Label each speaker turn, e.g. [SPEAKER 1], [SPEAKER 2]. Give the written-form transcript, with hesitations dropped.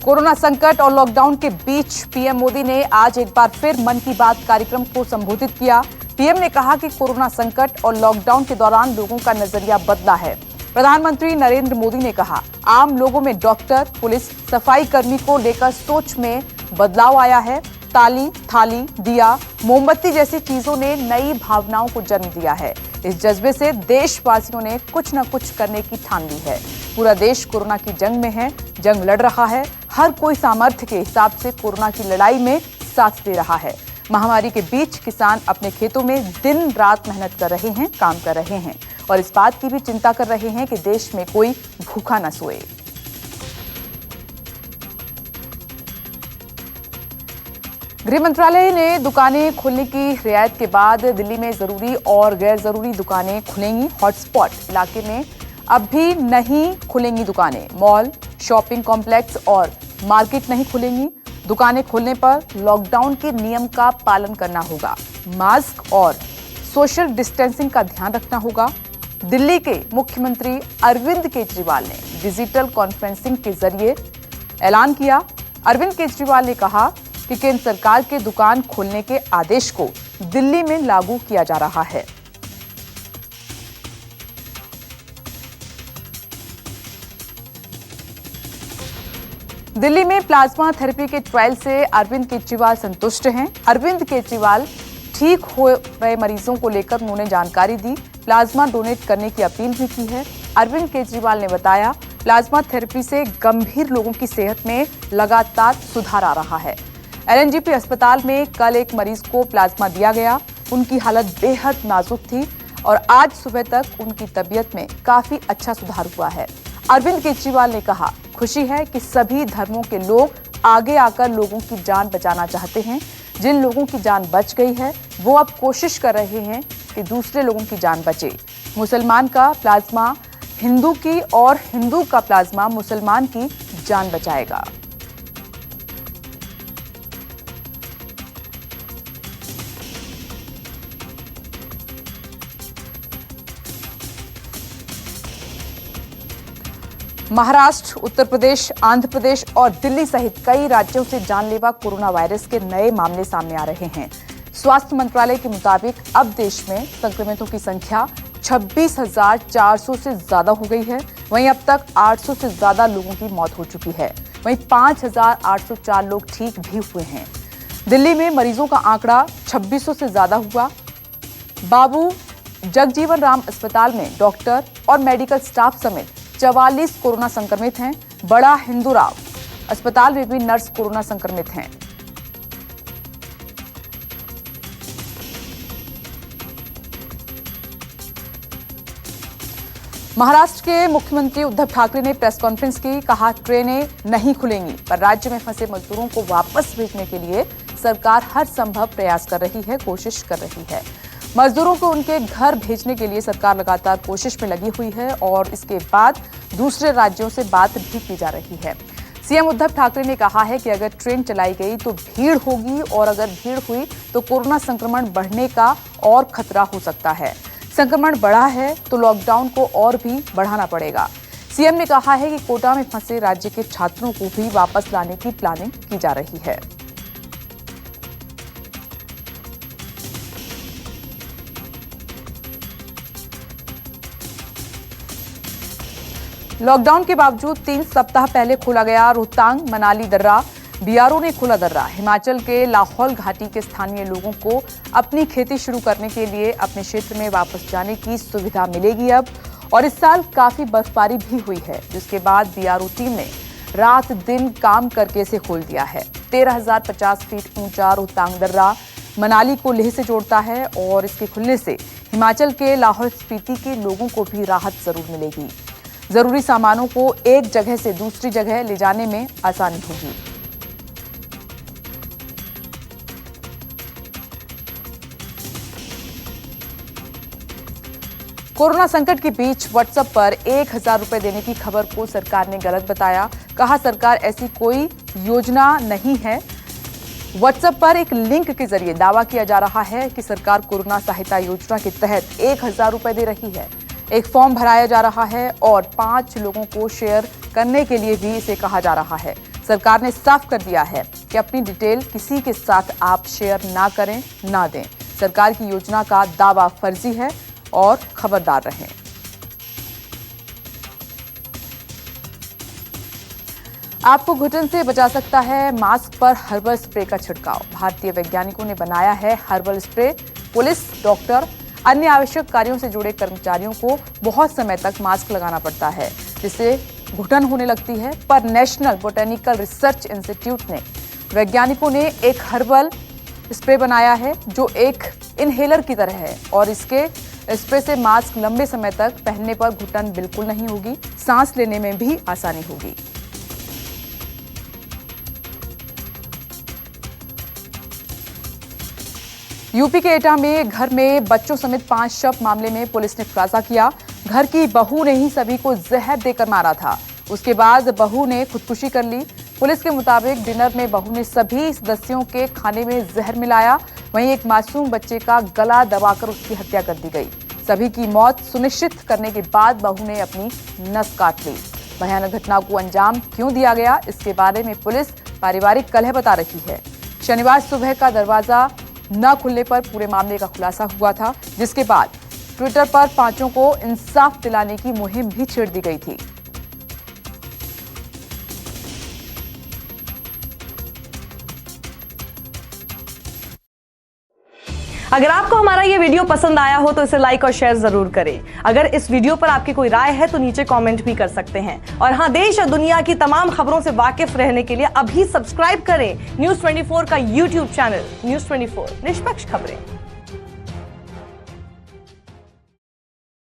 [SPEAKER 1] Corona संकट और lockdown के बीच पीएम मोदी ने आज एक बार फिर मन की बात कार्यक्रम को संबोधित किया। पीएम ने कहा कि कोरोना संकट और लॉकडाउन के दौरान लोगों का नजरिया बदला है। प्रधानमंत्री नरेंद्र मोदी ने कहा, आम लोगों में डॉक्टर, पुलिस, सफाई कर्मी को लेकर सोच में बदलाव आया है। ताली, थाली, दिया, मोमबत्ती जैसी चीजों ने नई भावनाओं को जन्म दिया है। इस जज्बे से देशवासियों ने कुछ न कुछ करने की ठान ली है। पूरा देश कोरोना की जंग में है, जंग लड़ रहा है। हर कोई सामर्थ्य के हिसाब से कोरोना की लड़ाई में साथ दे रहा है। महामारी के बीच किसान अपने खेतों में दिन रात मेहनत कर रहे हैं, काम कर रहे हैं और इस बात की भी चिंता कर रहे हैं कि देश में कोई भूखा न सोए। गृह मंत्रालय ने दुकानें खोलने की रियायत के बाद दिल्ली में जरूरी और गैर जरूरी दुकानें खुलेंगी। हॉटस्पॉट इलाके में अब भी नहीं खुलेंगी दुकानें। मॉल, शॉपिंग कॉम्प्लेक्स और मार्केट नहीं खुलेंगी। दुकानें खोलने पर लॉकडाउन के नियम का पालन करना होगा। मास्क और सोशल डिस्टेंसिंग का ध्यान रखना होगा। दिल्ली के मुख्यमंत्री अरविंद केजरीवाल ने डिजिटल कॉन्फ्रेंसिंग के जरिए ऐलान किया। अरविंद केजरीवाल ने कहा कि केंद्र सरकार के दुकान खोलने के आदेश को दिल्ली में लागू किया जा रहा है। दिल्ली में प्लाज्मा थेरेपी के ट्रायल से अरविंद केजरीवाल संतुष्ट हैं। अरविंद केजरीवाल ठीक हो रहे मरीजों को लेकर उन्होंने जानकारी दी, प्लाज्मा डोनेट करने की अपील भी की है। अरविंद केजरीवाल ने बताया, प्लाज्मा थेरेपी से गंभीर लोगों की सेहत में लगातार सुधार आ रहा है। एलएनजेपी अस्पताल में कल एक मरीज को प्लाज्मा दिया गया। उनकी हालत बेहद नाजुक थी और आज सुबह तक उनकी तबीयत में काफी अच्छा सुधार हुआ है। अरविंद केजरीवाल ने कहा, खुशी है कि सभी धर्मों के लोग आगे आकर लोगों की जान बचाना चाहते हैं। जिन लोगों की जान बच गई है वो अब कोशिश कर रहे हैं कि दूसरे लोगों की जान बचे। मुसलमान का प्लाज्मा हिंदू की और हिंदू का प्लाज्मा मुसलमान की जान बचाएगा। महाराष्ट्र, उत्तर प्रदेश, आंध्र प्रदेश और दिल्ली सहित कई राज्यों से जानलेवा कोरोना वायरस के नए मामले सामने आ रहे हैं। स्वास्थ्य मंत्रालय के मुताबिक अब देश में संक्रमितों की संख्या 26,400 से ज्यादा हो गई है। वहीं अब तक 800 से ज्यादा लोगों की मौत हो चुकी है। वहीं 5,804 लोग ठीक भी हुए हैं। दिल्ली में मरीजों का आंकड़ा 2600 से ज्यादा हुआ। बाबू जगजीवन राम अस्पताल में डॉक्टर और मेडिकल स्टाफ समेत 44 कोरोना संक्रमित हैं। बड़ा हिंदूराव अस्पताल में भी नर्स कोरोना संक्रमित हैं। महाराष्ट्र के मुख्यमंत्री उद्धव ठाकरे ने प्रेस कॉन्फ्रेंस की, कहा ट्रेनें नहीं खुलेंगी पर राज्य में फंसे मजदूरों को वापस भेजने के लिए सरकार हर संभव प्रयास कर रही है, कोशिश कर रही है। मजदूरों को उनके घर भेजने के लिए सरकार लगातार कोशिश में लगी हुई है और इसके बाद दूसरे राज्यों से बात भी की जा रही है। सीएम उद्धव ठाकरे ने कहा है कि अगर ट्रेन चलाई गई तो भीड़ होगी और अगर भीड़ हुई तो कोरोना संक्रमण बढ़ने का और खतरा हो सकता है। संक्रमण बढ़ा है तो लॉकडाउन को और भी बढ़ाना पड़ेगा। सीएम ने कहा है कि कोटा में फंसे राज्य के छात्रों को भी वापस लाने की प्लानिंग की जा रही है। लॉकडाउन के बावजूद 3 सप्ताह पहले खोला गया रोहतांग मनाली दर्रा। बीआरओ ने खोला दर्रा। हिमाचल के लाहौल घाटी के स्थानीय लोगों को अपनी खेती शुरू करने के लिए अपने क्षेत्र में वापस जाने की सुविधा मिलेगी अब। और इस साल काफी बर्फबारी भी हुई है, जिसके बाद बीआरओ टीम ने रात दिन काम करके इसे खोल दिया है। 13,050 फीट ऊंचा रोहतांग दर्रा मनाली को लेह से जोड़ता है और इसके खुलने से हिमाचल के लाहौल स्पीति के लोगों को भी राहत जरूर मिलेगी। जरूरी सामानों को एक जगह से दूसरी जगह ले जाने में आसानी होगी। कोरोना संकट के बीच व्हाट्सएप पर 1,000 रुपए देने की खबर को सरकार ने गलत बताया। कहा, सरकार ऐसी कोई योजना नहीं है। व्हाट्सएप पर एक लिंक के जरिए दावा किया जा रहा है कि सरकार कोरोना सहायता योजना के तहत 1,000 रुपए दे रही है। एक फॉर्म भराया जा रहा है और 5 लोगों को शेयर करने के लिए भी इसे कहा जा रहा है। सरकार ने साफ कर दिया है कि अपनी डिटेल किसी के साथ आप शेयर ना करें, ना दें। सरकार की योजना का दावा फर्जी है और खबरदार रहें। आपको घुटन से बचा सकता है मास्क पर हर्बल स्प्रे का छिड़काव। भारतीय वैज्ञानिकों ने बनाया है हर्बल स्प्रे। पुलिस, डॉक्टर, अन्य आवश्यक कार्यों से जुड़े कर्मचारियों को बहुत समय तक मास्क लगाना पड़ता है, जिससे घुटन होने लगती है। पर नेशनल बोटेनिकल रिसर्च इंस्टीट्यूट ने वैज्ञानिकों ने एक हर्बल स्प्रे बनाया है जो एक इनहेलर की तरह है और इसके स्प्रे से मास्क लंबे समय तक पहनने पर घुटन बिल्कुल नहीं होगी, सांस लेने में भी आसानी होगी। यूपी के एटा में घर में बच्चों समेत 5 शव मामले में पुलिस ने खुलासा किया। घर की बहू ने ही सभी को जहर देकर मारा था। उसके बाद बहू ने खुदकुशी कर ली। पुलिस के मुताबिक डिनर में बहू ने सभी सदस्यों के खाने में जहर मिलाया। वहीं एक मासूम बच्चे का गला दबाकर उसकी हत्या कर दी गई। सभी की मौत सुनिश्चित करने के बाद बहू ने अपनी नस काट ली। भयानक घटना को अंजाम क्यों दिया गया, इसके बारे में पुलिस पारिवारिक कलह बता रही है। शनिवार सुबह का दरवाजा न खुलने पर पूरे मामले का खुलासा हुआ था, जिसके बाद ट्विटर पर पांचों को इंसाफ दिलाने की मुहिम भी छेड़ दी गई थी।
[SPEAKER 2] अगर आपको हमारा ये वीडियो पसंद आया हो तो इसे लाइक और शेयर जरूर करें। अगर इस वीडियो पर आपकी कोई राय है तो नीचे कमेंट भी कर सकते हैं। और हाँ, देश और दुनिया की तमाम खबरों से वाकिफ रहने के लिए अभी सब्सक्राइब करें न्यूज़ 24 का YouTube चैनल। न्यूज़ 24, निष्पक्ष खबरें।